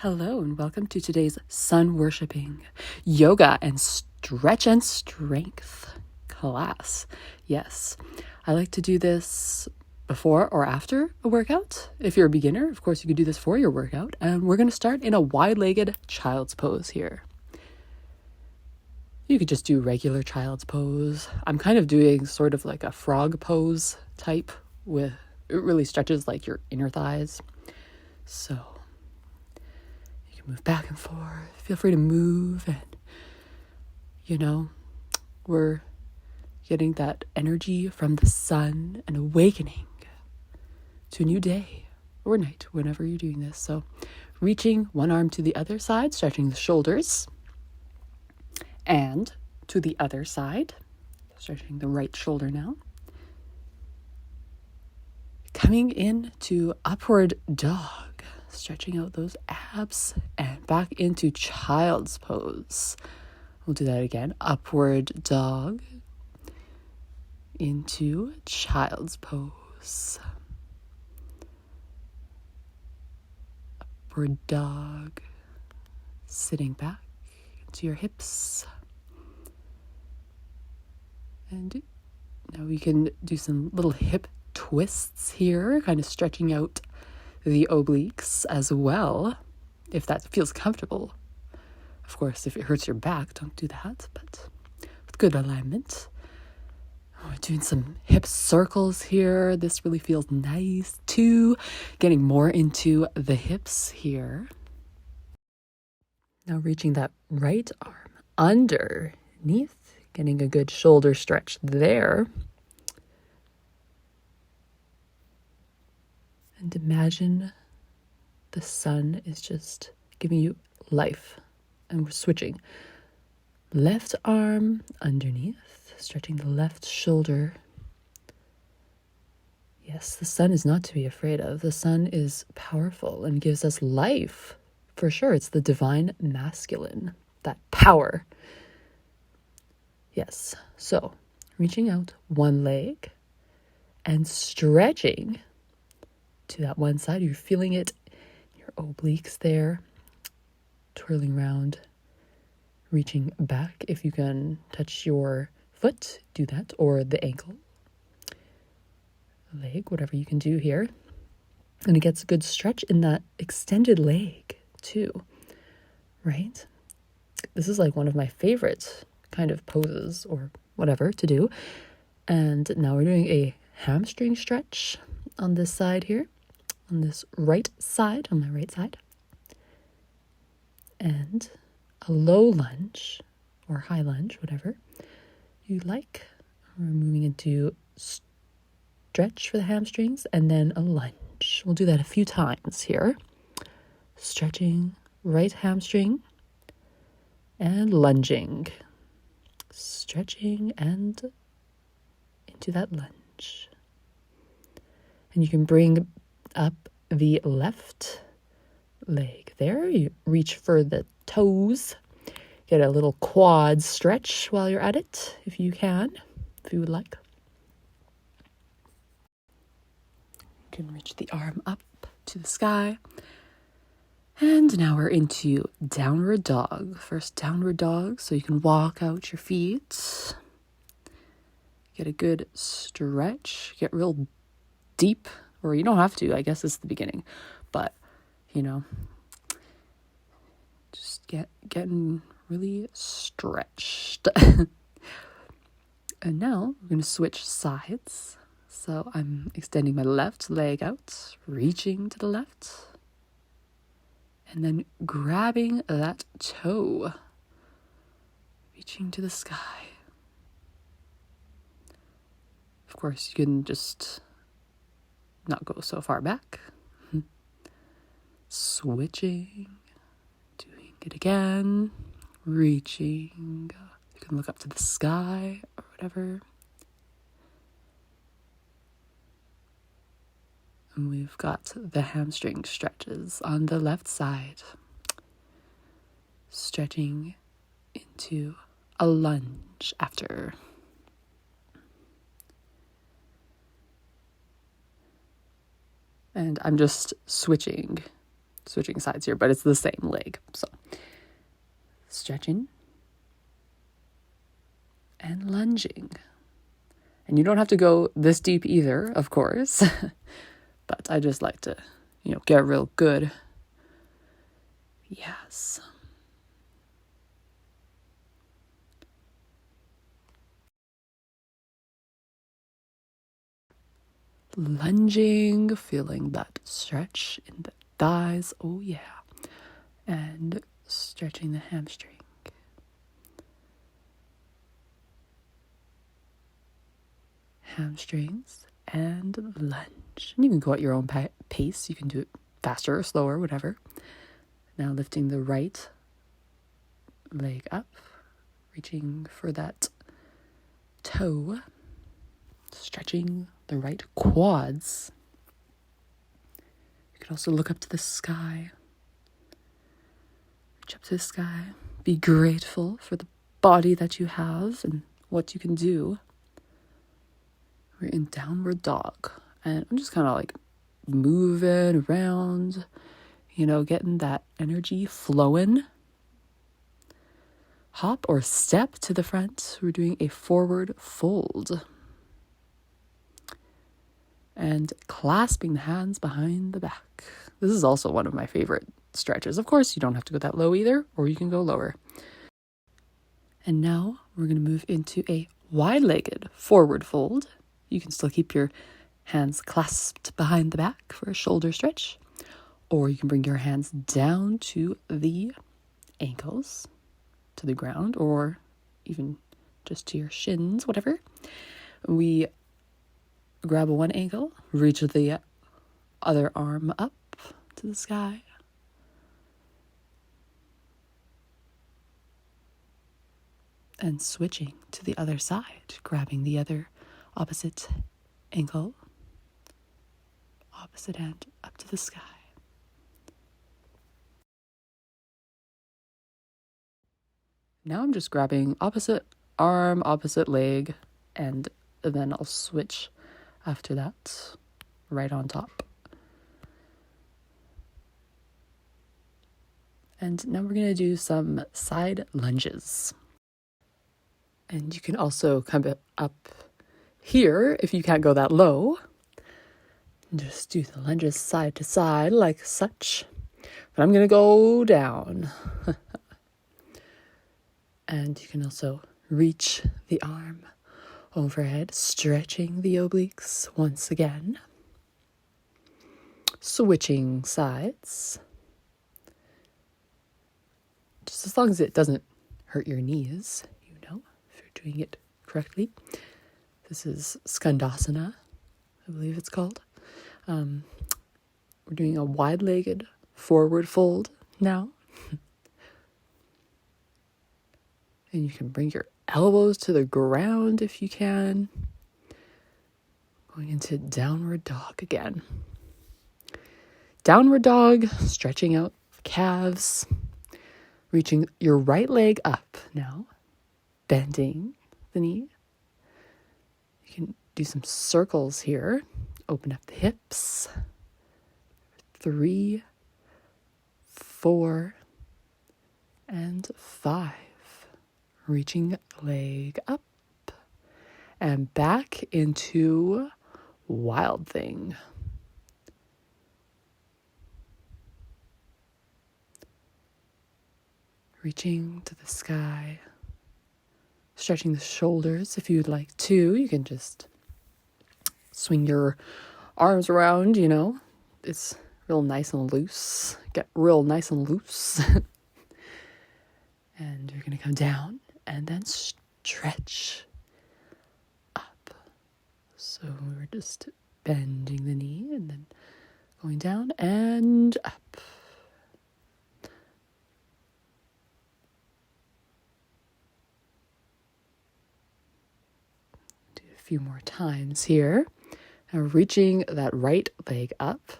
Hello and welcome to today's sun worshipping yoga and stretch and strength class. Yes, I like to do this before or after a workout. If you're a beginner, of course, you could do this for your workout. And we're going to start in a wide-legged child's pose here. You could just do regular child's pose. I'm kind of doing sort of like a frog pose type with, it really stretches like your inner thighs. So move back and forth. Feel free to move, and we're getting that energy from the sun and awakening to a new day or night whenever you're doing this. So reaching one arm to the other side, stretching the shoulders, and to the other side, stretching the right shoulder now. Coming into upward dog, stretching out those abs, and back into child's pose. We'll do that again. Upward dog into child's pose. Upward dog, sitting back into your hips. And now we can do some little hip twists here, kind of stretching out the obliques as well, if that feels comfortable. Of course, if it hurts your back, don't do that, but with good alignment. We're doing some hip circles here. This really feels nice too. Getting more into the hips here. Now reaching that right arm underneath, getting a good shoulder stretch there. And imagine the sun is just giving you life. And we're switching. Left arm underneath, stretching the left shoulder. Yes, the sun is not to be afraid of. The sun is powerful and gives us life. For sure, it's the divine masculine, that power. Yes, so reaching out one leg and stretching to that one side. You're feeling it, your obliques there, twirling around, reaching back. If you can touch your foot, do that, or the ankle, leg, whatever you can do here. And it gets a good stretch in that extended leg too, right? This is like one of my favorite kind of poses or whatever to do. And now we're doing a hamstring stretch on this side here. On this right side, on my right side. And a low lunge or high lunge, whatever you like. We're moving into stretch for the hamstrings and then a lunge. We'll do that a few times here. Stretching right hamstring and lunging. Stretching and into that lunge. And you can bring up the left leg there. You reach for the toes. Get a little quad stretch while you're at it, if you can, if you would like. You can reach the arm up to the sky. And now we're into downward dog. First downward dog, so you can walk out your feet. Get a good stretch. Get real deep. Or you don't have to, I guess it's the beginning. But, just getting really stretched. And now we're going to switch sides. So I'm extending my left leg out, reaching to the left. And then grabbing that toe, reaching to the sky. Of course, you can just not go so far back. Switching, doing it again, reaching. You can look up to the sky or whatever. And we've got the hamstring stretches on the left side. Stretching into a lunge after. And I'm just switching switching sides here, but it's the same leg. So stretching and lunging. And you don't have to go this deep either, of course. But I just like to, get real good. Yes. Lunging, feeling that stretch in the thighs. Oh, yeah. And stretching the hamstring. Hamstrings and lunge. And you can go at your own pace. You can do it faster or slower, whatever. Now lifting the right leg up, reaching for that toe, stretching the right quads. You can also look up to the sky. Reach up to the sky. Be grateful for the body that you have and what you can do. We're in downward dog. And I'm just kind of like moving around, getting that energy flowing. Hop or step to the front. We're doing a forward fold. And clasping the hands behind the back. This is also one of my favorite stretches. Of course, you don't have to go that low either, or you can go lower. And now we're going to move into a wide-legged forward fold. You can still keep your hands clasped behind the back for a shoulder stretch. Or you can bring your hands down to the ankles, to the ground, or even just to your shins, whatever. We grab one ankle, reach the other arm up to the sky. And switching to the other side, grabbing the other opposite ankle, opposite hand up to the sky. Now I'm just grabbing opposite arm, opposite leg, and then I'll switch after that, right on top. And now we're going to do some side lunges. And you can also come up here if you can't go that low. Just do the lunges side to side like such. But I'm going to go down. And you can also reach the arm overhead, stretching the obliques once again. Switching sides. Just as long as it doesn't hurt your knees, if you're doing it correctly. This is Skandasana, I believe it's called. We're doing a wide-legged forward fold now. And you can bring your elbows to the ground if you can. Going into downward dog again. Downward dog, stretching out calves. Reaching your right leg up now. Bending the knee. You can do some circles here. Open up the hips. 3, 4, and 5. Reaching leg up and back into Wild Thing. Reaching to the sky, stretching the shoulders if you'd like to. You can just swing your arms around, It's real nice and loose. Get real nice and loose. And you're going to come down and then stretch up. So we're just bending the knee and then going down and up. Do a few more times here. Now reaching that right leg up.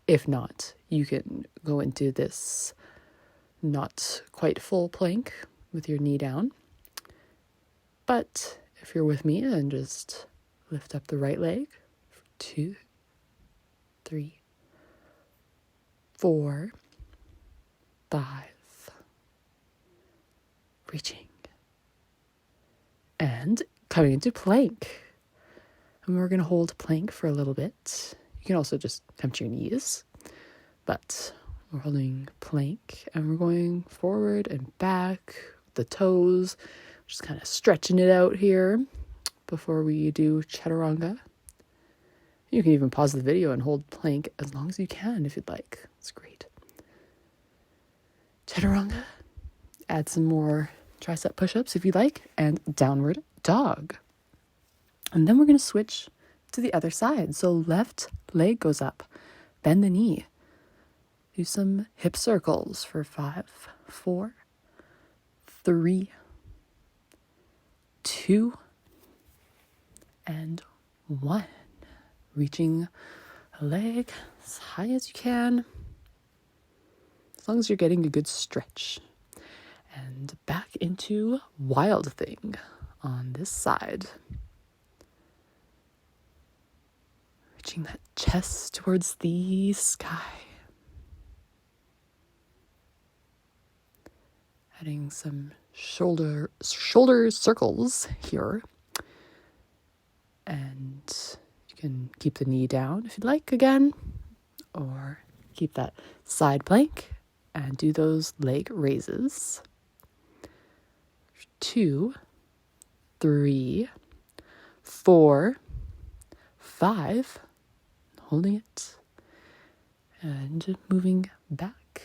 If not, you can go into this not quite full plank with your knee down. But if you're with me, then just lift up the right leg. 2, 3, 4, reaching, and coming into plank. And we're going to hold plank for a little bit. You can also just come to your knees, but we're holding plank and we're going forward and back, the toes, just kind of stretching it out here before we do chaturanga. You can even pause the video and hold plank as long as you can if you'd like. It's great. Chaturanga. Add some more tricep push-ups if you like, and downward dog. And then we're going to switch to the other side. So left leg goes up, bend the knee. Do some hip circles for 5, 4, 3, 2, and 1. Reaching a leg as high as you can, as long as you're getting a good stretch. And back into wild thing on this side. Reaching that chest towards the sky. Adding some shoulder circles here. And you can keep the knee down if you'd like again, or keep that side plank and do those leg raises. 2, 3, 4, 5, holding it, and moving back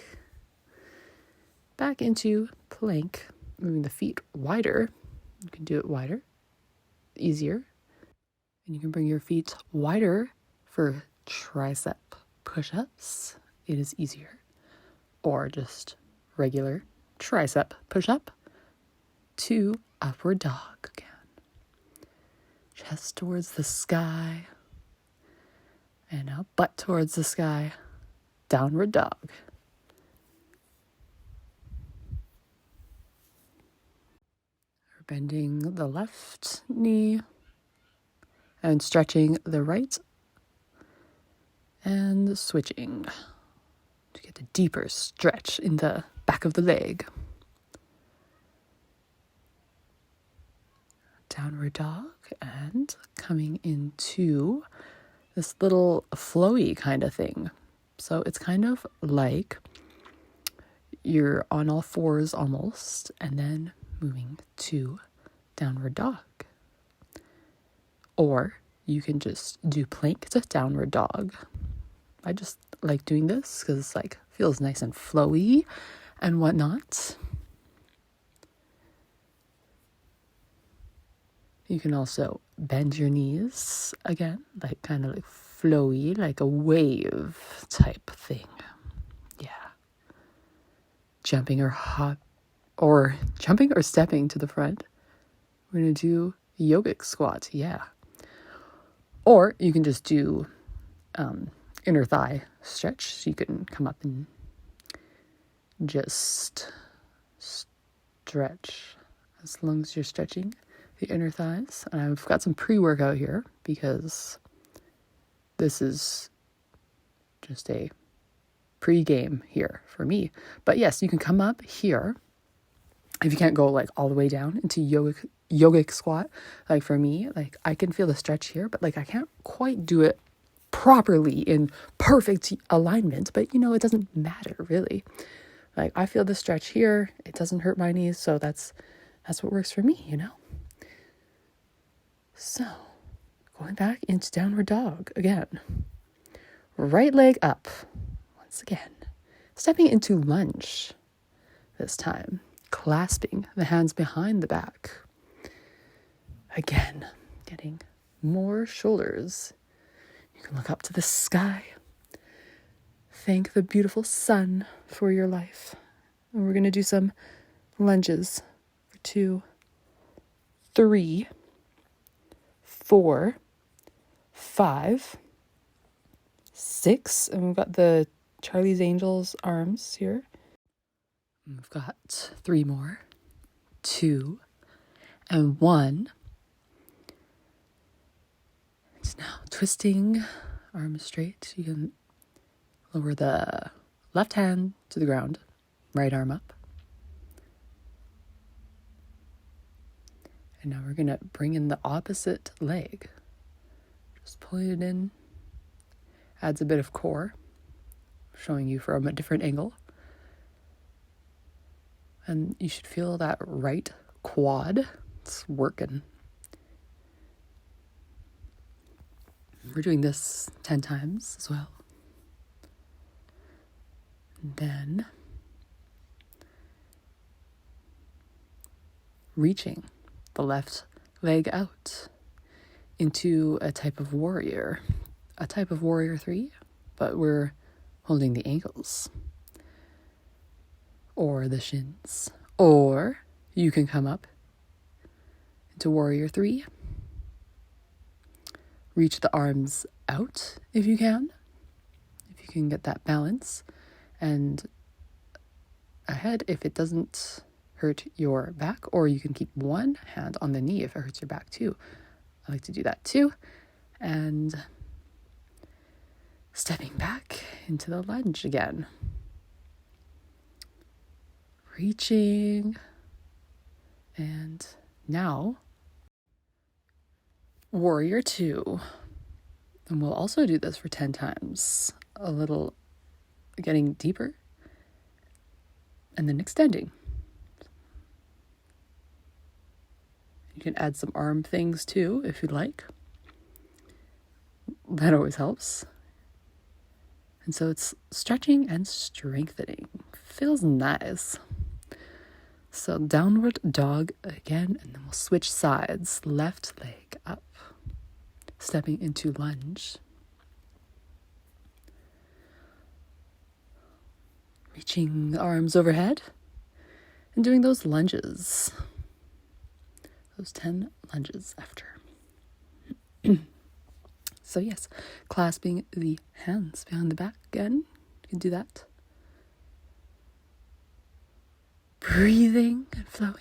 into plank, moving the feet wider. You can do it wider, easier, and you can bring your feet wider for tricep push-ups. It is easier, or just regular tricep push-up. 2, upward dog again. Chest towards the sky. And now butt towards the sky. Downward dog. We're bending the left knee and stretching the right. And switching to get a deeper stretch in the back of the leg. Downward dog, and coming into this little flowy kind of thing. So it's kind of like you're on all fours almost, and then moving to downward dog. Or you can just do plank to downward dog. I just like doing this because it's like feels nice and flowy and whatnot. You can also bend your knees again, like kind of like flowy, like a wave type thing. Yeah. Jumping or stepping to the front. We're going to do yogic squat. Yeah. Or you can just do inner thigh stretch. So you can come up and just stretch as long as you're stretching the inner thighs. And I've got some pre-workout here because this is just a pre-game here for me. But yes, you can come up here if you can't go like all the way down into yogic squat. Like for me, like I can feel the stretch here, but like I can't quite do it properly in perfect alignment. But you know, it doesn't matter really. Like I feel the stretch here. It doesn't hurt my knees, so that's what works for me, you know. So, going back into downward dog again. Right leg up. Once again. Stepping into lunge this time. Clasping the hands behind the back. Again, getting more shoulders. You can look up to the sky. Thank the beautiful sun for your life. And we're going to do some lunges for 2, 3, 4, 5, 6, and we've got the Charlie's Angels arms here. And we've got 3 more, 2, and 1. It's now twisting, arms straight. You can lower the left hand to the ground, right arm up. And now we're going to bring in the opposite leg. Just pulling it in. Adds a bit of core, showing you from a different angle. And you should feel that right quad. It's working. We're doing this 10 times as well. And then reaching the left leg out into a type of warrior 3, but we're holding the ankles or the shins. Or you can come up into warrior 3. Reach the arms out if you can get that balance, and ahead if it doesn't hurt your back, or you can keep one hand on the knee if it hurts your back too. I like to do that too. And stepping back into the lunge again. Reaching. And now, warrior 2. And we'll also do this for 10 times. A little getting deeper. And then extending. You can add some arm things too, if you'd like. That always helps. And so it's stretching and strengthening. Feels nice. So downward dog again, and then we'll switch sides. Left leg up. Stepping into lunge. Reaching the arms overhead. And doing those lunges. Those 10 lunges after. So yes, clasping the hands behind the back again. You can do that. Breathing and flowing.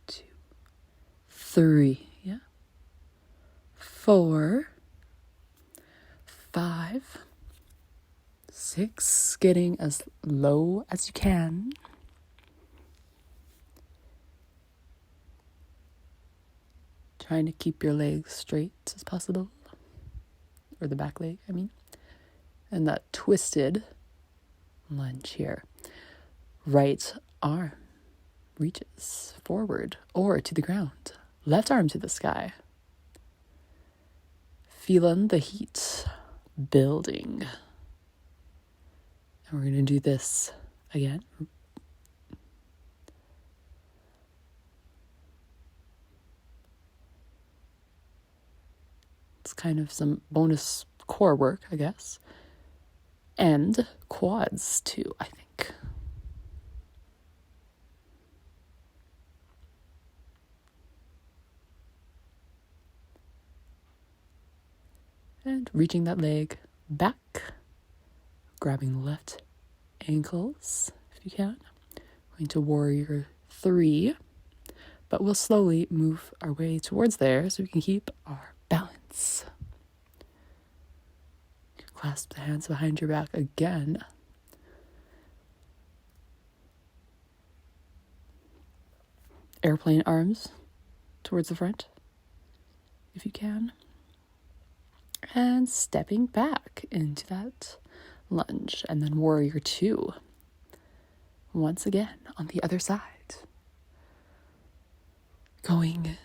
2, 3, 4, 5, 6, getting as low as you can. Trying to keep your legs straight as possible. Or the back leg, I mean. And that twisted lunge here. Right arm reaches forward or to the ground. Left arm to the sky. Feeling the heat building. And we're going to do this again. It's kind of some bonus core work, I guess. And quads too, I think. And reaching that leg back. Grabbing the left ankles, if you can. Going to warrior 3. But we'll slowly move our way towards there so we can keep our balance. Clasp the hands behind your back again. Airplane arms towards the front, if you can. And stepping back into that lunge. And then warrior 2. Once again on the other side. Going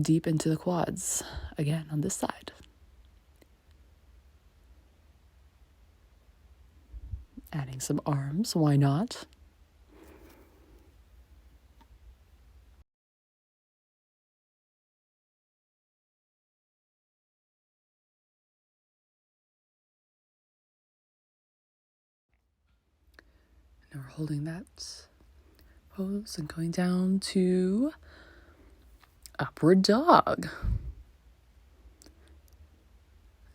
deep into the quads again on this side. Adding some arms, why not? Now we're holding that pose and going down to upward dog.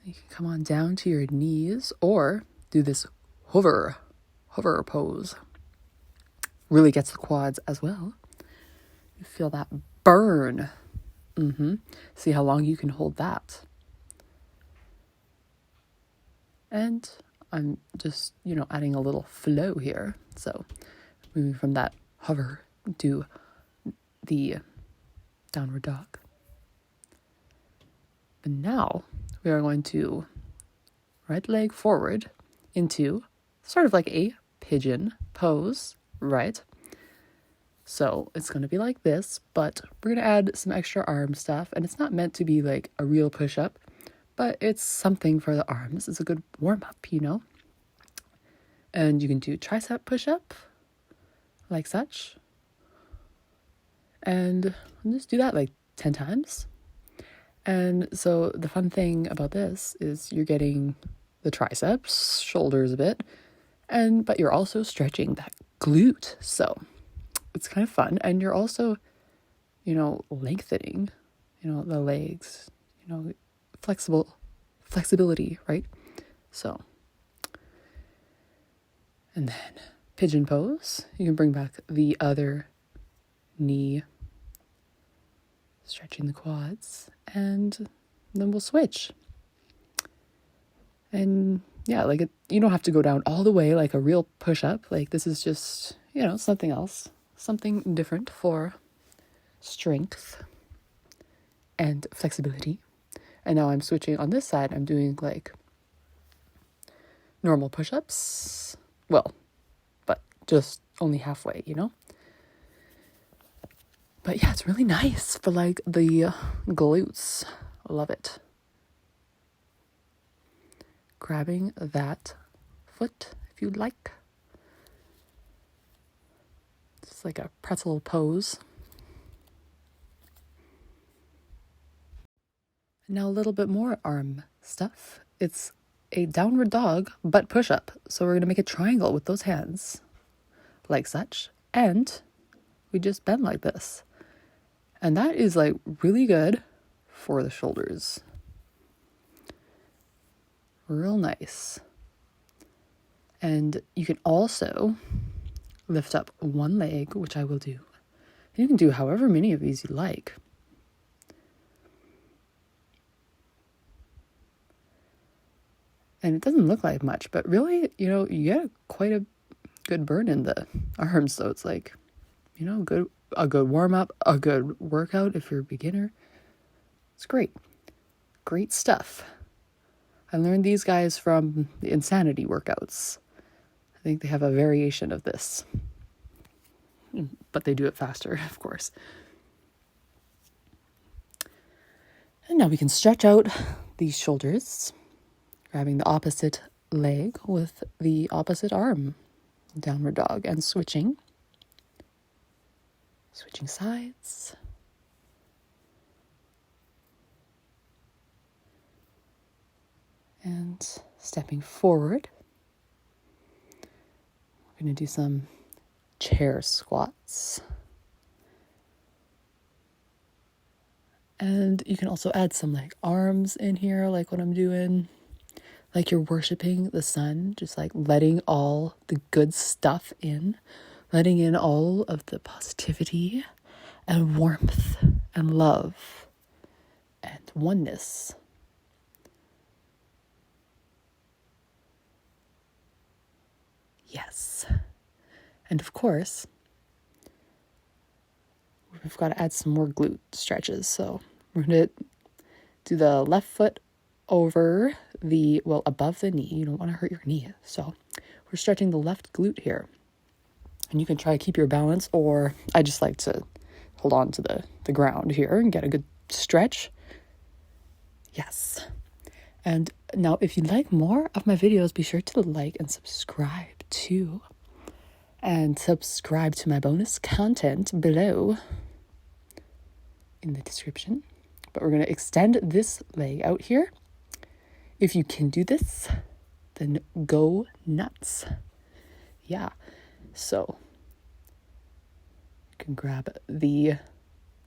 You can come on down to your knees or do this hover pose. Really gets the quads as well. You feel that burn. See how long you can hold that. And I'm just, adding a little flow here. So moving from that hover to the downward dog. But now we are going to right leg forward into sort of like a pigeon pose, right? So it's going to be like this, but we're going to add some extra arm stuff, and it's not meant to be like a real push-up, but it's something for the arms. It's a good warm-up, you know? And you can do tricep push-up, like such. And just do that like 10 times. And so the fun thing about this is you're getting the triceps, shoulders a bit, but you're also stretching that glute. So it's kind of fun. And you're also, lengthening, the legs, flexibility, right? So, and then pigeon pose. You can bring back the other knee, stretching the quads, and then we'll switch. And yeah, you don't have to go down all the way like a real push-up. Like this is just, something else, something different for strength and flexibility. And now I'm switching on this side. I'm doing like normal push-ups. Well, but just only halfway, But yeah, it's really nice for like the glutes. Love it. Grabbing that foot if you'd like. It's like a pretzel pose. Now a little bit more arm stuff. It's a downward dog, but push-up. So we're going to make a triangle with those hands, like such. And we just bend like this. And that is like really good for the shoulders. Real nice. And you can also lift up one leg, which I will do. You can do however many of these you like. And it doesn't look like much, but really, you get quite a good burn in the arms. So it's like, a good warm-up, a good workout if you're a beginner. It's great. Great stuff. I learned these guys from the Insanity workouts. I think they have a variation of this. But they do it faster, of course. And now we can stretch out these shoulders, grabbing the opposite leg with the opposite arm. Downward dog and switching. Switching sides. And stepping forward. We're going to do some chair squats. And you can also add some like arms in here, like what I'm doing. Like you're worshiping the sun, just like letting all the good stuff in, letting in all of the positivity and warmth and love and oneness. Yes. And of course, we've got to add some more glute stretches. So we're going to do the left foot over above the knee. You don't want to hurt your knee. So we're stretching the left glute here. And you can try to keep your balance, or I just like to hold on to the ground here and get a good stretch. Yes. And now if you'd like more of my videos, be sure to like and subscribe too. And subscribe to my bonus content below in the description. But we're going to extend this leg out here. If you can do this, then go nuts. Yeah. So you can grab the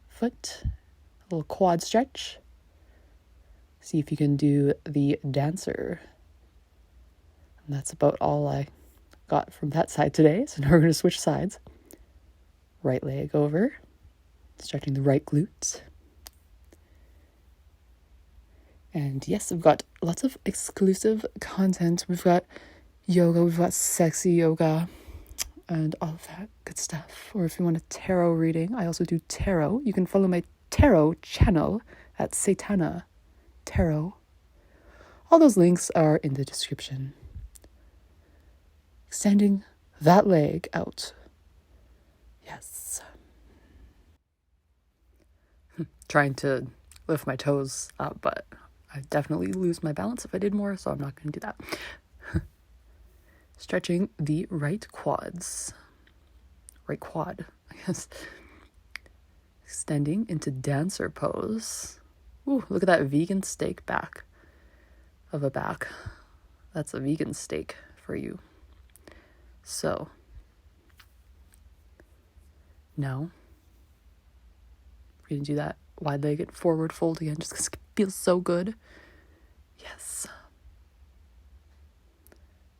foot, a little quad stretch. See if you can do the dancer. And that's about all I got from that side today. So now we're going to switch sides. Right leg over, stretching the right glute. And yes, we've got lots of exclusive content. We've got yoga, we've got sexy yoga. and all of that good stuff. Or if you want a tarot reading, I also do tarot. You can follow my tarot channel at Satana Tarot. All those links are in the description. Extending that leg out. Yes. Trying to lift my toes up, but I definitely lose my balance if I did more, so I'm not going to do that. Stretching the right quads. Right quad, I guess. Extending into dancer pose. Ooh, look at that vegan steak back of a back. That's a vegan steak for you. So, now, we're going to do that wide-legged forward fold again, just because it feels so good. Yes.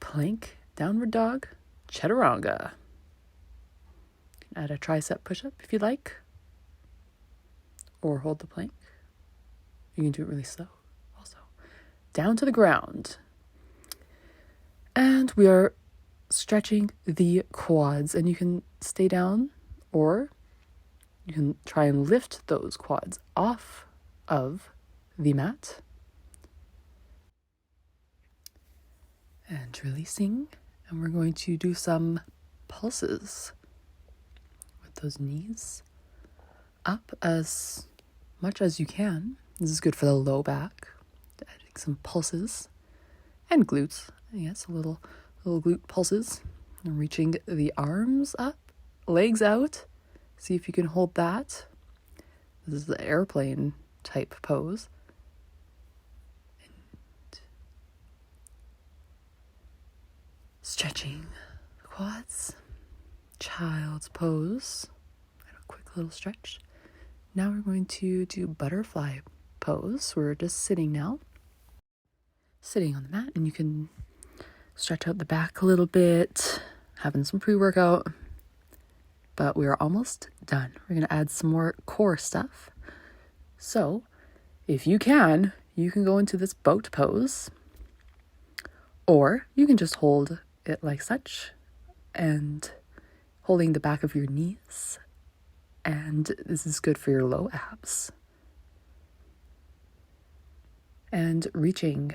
Plank, downward dog, chaturanga. You can add a tricep push-up if you like. Or hold the plank. You can do it really slow also. Down to the ground. And we are stretching the quads. And you can stay down, or you can try and lift those quads off of the mat. And releasing. And we're going to do some pulses with those knees up as much as you can. This is good for the low back. Adding some pulses and glutes. Yes, little glute pulses. And reaching the arms up, legs out. See if you can hold that. This is the airplane type pose. And stretching the quads. Child's pose. And a quick little stretch. Now we're going to do butterfly pose. We're just sitting now. Sitting on the mat, and you can stretch out the back a little bit, having some pre-workout. But we are almost done. We're going to add some more core stuff. So, if you can go into this boat pose. Or you can just hold it like such, and holding the back of your knees. And this is good for your low abs. And reaching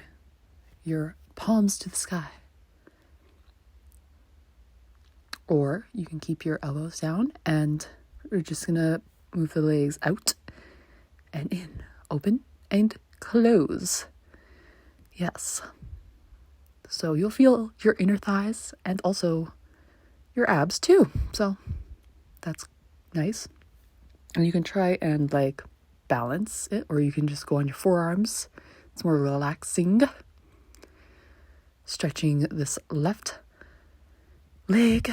your palms to the sky. Or you can keep your elbows down, and we're just going to move the legs out and in. Open and close. Yes. So you'll feel your inner thighs and also your abs too. So that's nice. And you can try and balance it, or you can just go on your forearms. It's more relaxing. Stretching this left leg.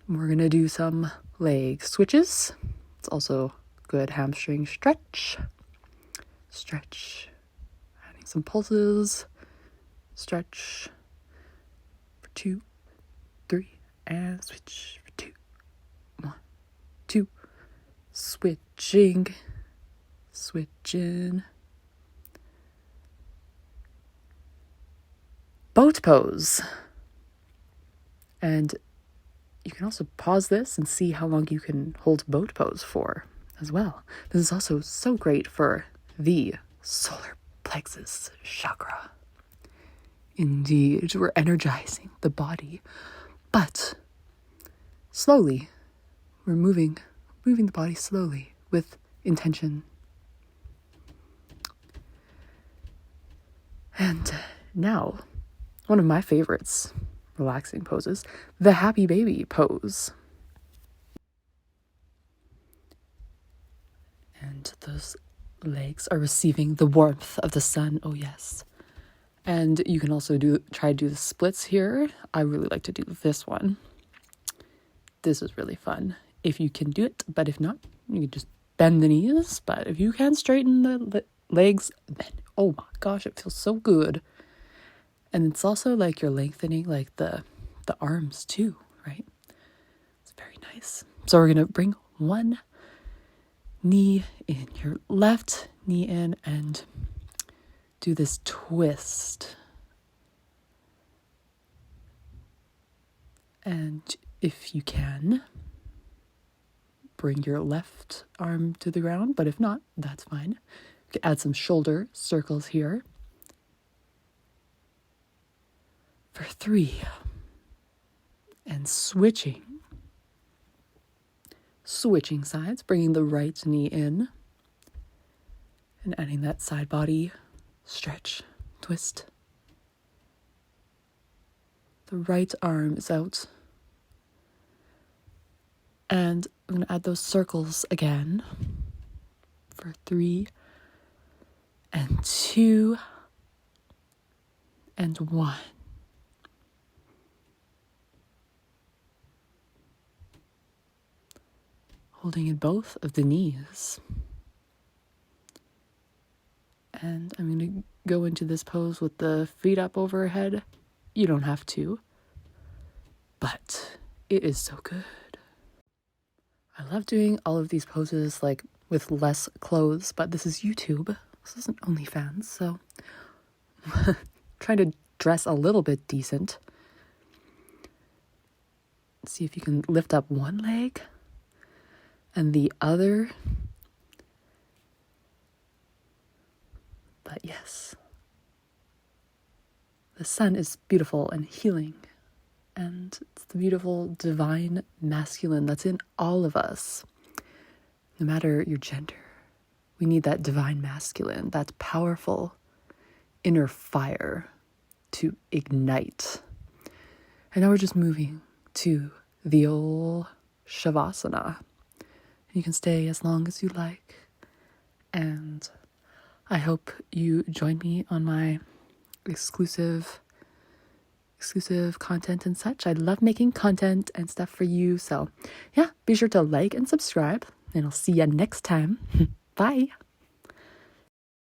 We're going to do some leg switches. It's also good hamstring stretch. Stretch. Adding some pulses. Stretch for 2, 3, and switch for 2. 1, 2. Switching. Boat pose. And you can also pause this and see how long you can hold boat pose for as well. This is also so great for the solar plexus chakra. Indeed, we're energizing the body, but slowly. We're moving the body slowly with intention. And now, one of my favorites, relaxing poses, the happy baby pose. And those legs are receiving the warmth of the sun. Oh yes. And you can also try to do the splits here. I really like to do this one. This is really fun if you can do it, but if not, you can just bend the knees. But if you can straighten the legs, then oh my gosh, it feels so good. And it's also you're lengthening the arms too, right? It's very nice. So we're gonna bring one knee in, your left knee in, and do this twist. And If you can, bring your left arm to the ground, but if not, that's fine. You can add some shoulder circles here. For 3. And switching sides, bringing the right knee in and adding that side body stretch, twist. The right arm is out. And I'm going to add those circles again for 3 and 2 and 1. Holding in both of the knees. And I'm going to go into this pose with the feet up overhead. You don't have to, but it is so good. I love doing all of these poses like with less clothes, but this is YouTube. This isn't OnlyFans, so trying to dress a little bit decent. See if you can lift up one leg and the other. But yes, the sun is beautiful and healing, and it's the beautiful divine masculine that's in all of us, no matter your gender. We need that divine masculine, that powerful inner fire to ignite. And now we're just moving to the old Shavasana. You can stay as long as you like. And I hope you join me on my exclusive content and such. I love making content and stuff for you. So yeah, be sure to like and subscribe, and I'll see you next time. Bye.